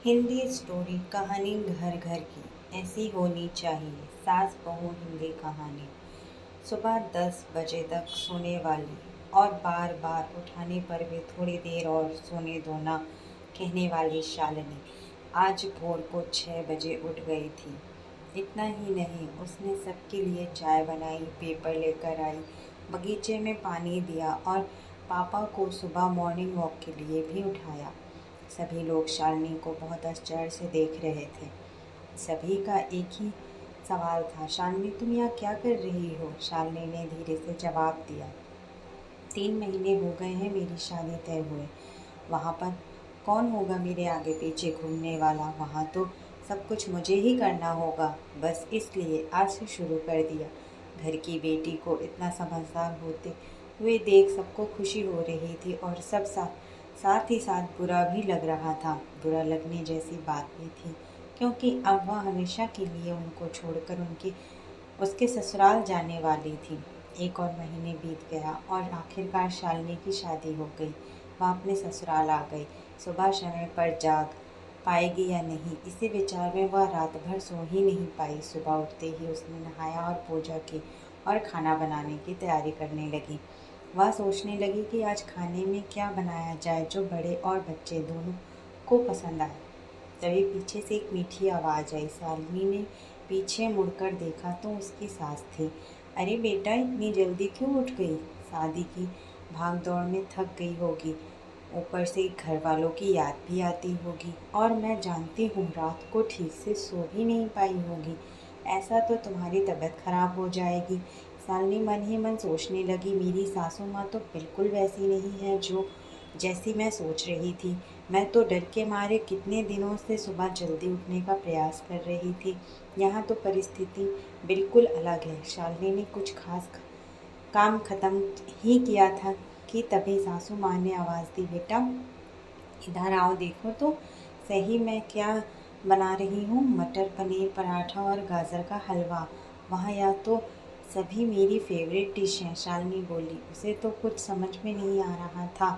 Hindi story कहानी घर घर की ऐसी होनी चाहिए। सास बहू हिंदी कहानी। सुबह 10 बजे तक सोने वाली और बार बार उठाने पर भी थोड़ी देर और सोने दो ना कहने वाली शालिनी आज भोर को 6 बजे उठ गई थी। इतना ही नहीं, उसने सबके लिए चाय बनाई, पेपर लेकर आई, बगीचे में पानी दिया और पापा को सुबह मॉर्निंग वॉक के लिए भी उठाया। सभी लोग शालिनी को बहुत आश्चर्य से देख रहे थे। सभी का एक ही सवाल था, शालिनी तुम यहाँ क्या कर रही हो? शालिनी ने धीरे से जवाब दिया, 3 महीने हो गए हैं मेरी शादी तय हुए। वहाँ पर कौन होगा मेरे आगे पीछे घूमने वाला? वहाँ तो सब कुछ मुझे ही करना होगा। बस इसलिए आज से शुरू कर दिया। घर की बेटी को इतना समझदार होते हुए देख सबको खुशी हो रही थी और सब साथ ही साथ बुरा भी लग रहा था। बुरा लगने जैसी बात भी थी, क्योंकि अब वह हमेशा के लिए उनको छोड़कर उसके ससुराल जाने वाली थी। 1 और महीने बीत गया और आखिरकार शालिनी की शादी हो गई। वह अपने ससुराल आ गई। सुबह समय पर जाग पाएगी या नहीं, इसी विचार में वह रात भर सो ही नहीं पाई। सुबह उठते ही उसने नहाया और पूजा की और खाना बनाने की तैयारी करने लगी। वह सोचने लगी कि आज खाने में क्या बनाया जाए जो बड़े और बच्चे दोनों को पसंद आए। तभी पीछे से एक मीठी आवाज़ आई। शालिनी ने पीछे मुड़कर देखा तो उसकी सास थी। अरे बेटा, इतनी जल्दी क्यों उठ गई? शादी की भाग दौड़ में थक गई होगी, ऊपर से घर वालों की याद भी आती होगी, और मैं जानती हूँ रात को ठीक से सो भी नहीं पाई होगी। ऐसा तो तुम्हारी तबीयत खराब हो जाएगी। शालिनी मन ही मन सोचने लगी, मेरी सासू माँ तो बिल्कुल वैसी नहीं है जैसी मैं सोच रही थी। मैं तो डर के मारे कितने दिनों से सुबह जल्दी उठने का प्रयास कर रही थी। यहाँ तो परिस्थिति बिल्कुल अलग है। शालिनी ने कुछ खास काम खत्म ही किया था कि तभी सासू माँ ने आवाज़ दी, बेटा इधर आओ, देखो तो सही मैं क्या बना रही हूँ। मटर पनीर पराठा और गाजर का हलवा। वहाँ या तो सभी मेरी फेवरेट डिश हैं। शालिनी बोली। उसे तो कुछ समझ में नहीं आ रहा था।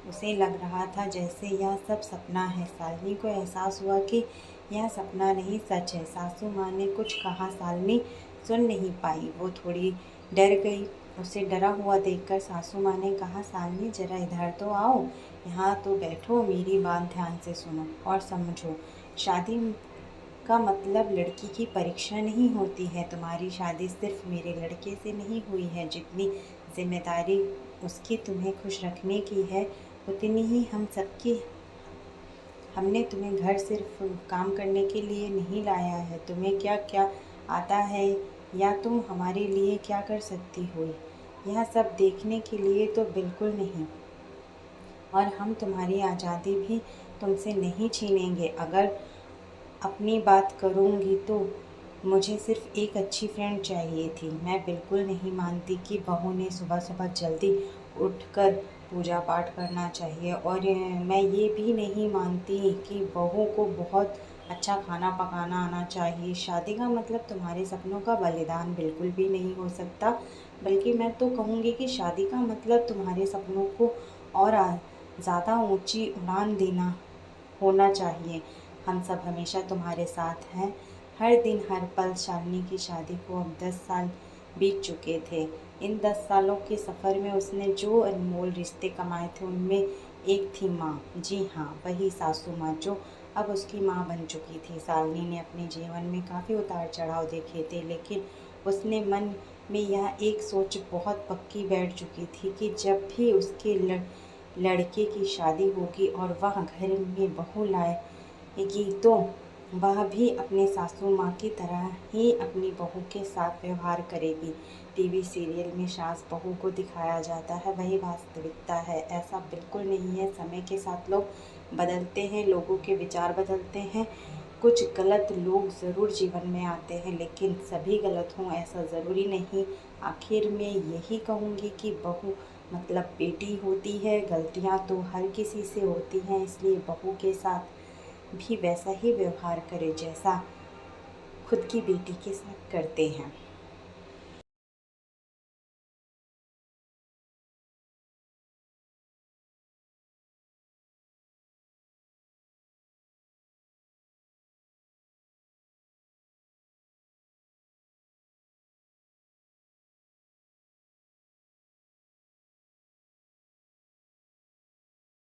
उसे लग रहा था जैसे यह सब सपना है। शालिनी को एहसास हुआ कि यह सपना नहीं, सच है। सासू माँ ने कुछ कहा, शालिनी सुन नहीं पाई। वो थोड़ी डर गई। उसे डरा हुआ देखकर सासू माँ ने कहा, शालिनी जरा इधर तो आओ, यहाँ तो बैठो, मेरी बात ध्यान से सुनो और समझो। शादी का मतलब लड़की की परीक्षा नहीं होती है। तुम्हारी शादी सिर्फ मेरे लड़के से नहीं हुई है। जितनी जिम्मेदारी उसकी तुम्हें खुश रखने की है, उतनी ही हम सबकी। हमने तुम्हें घर सिर्फ काम करने के लिए नहीं लाया है। तुम्हें क्या क्या आता है या तुम हमारे लिए क्या कर सकती हो, यह सब देखने के लिए तो बिल्कुल नहीं। और हम तुम्हारी आज़ादी भी तुमसे नहीं छीनेंगे। अगर अपनी बात करूँगी तो मुझे सिर्फ एक अच्छी फ्रेंड चाहिए थी। मैं बिल्कुल नहीं मानती कि बहू ने सुबह सुबह जल्दी उठकर पूजा पाठ करना चाहिए, और मैं ये भी नहीं मानती कि बहू को बहुत अच्छा खाना पकाना आना चाहिए। शादी का मतलब तुम्हारे सपनों का बलिदान बिल्कुल भी नहीं हो सकता। बल्कि मैं तो कहूँगी कि शादी का मतलब तुम्हारे सपनों को और ज़्यादा ऊंची उड़ान देना होना चाहिए। हम सब हमेशा तुम्हारे साथ हैं, हर दिन हर पल। शालिनी की शादी को अब 10 साल बीत चुके थे। इन 10 सालों के सफ़र में उसने जो अनमोल रिश्ते कमाए थे, उनमें एक थी माँ। जी हाँ, वही सासू माँ जो अब उसकी माँ बन चुकी थी। शालिनी ने अपने जीवन में काफ़ी उतार चढ़ाव देखे थे, लेकिन उसने मन में यह एक सोच बहुत पक्की बैठ चुकी थी कि जब भी उसके लड़के की शादी होगी और वह घर में बहू लाएगी तो वह भी अपने सासू माँ की तरह ही अपनी बहू के साथ व्यवहार करेगी। टीवी सीरियल में सास बहू को दिखाया जाता है, वही वास्तविकता है। ऐसा बिल्कुल नहीं है। समय के साथ लोग बदलते हैं, लोगों के विचार बदलते हैं। कुछ गलत लोग ज़रूर जीवन में आते हैं, लेकिन सभी गलत हों ऐसा ज़रूरी नहीं। आखिर में यही कहूँगी कि बहू मतलब बेटी होती है। गलतियाँ तो हर किसी से होती हैं, इसलिए बहू के साथ भी वैसा ही व्यवहार करें जैसा खुद की बेटी के साथ करते हैं।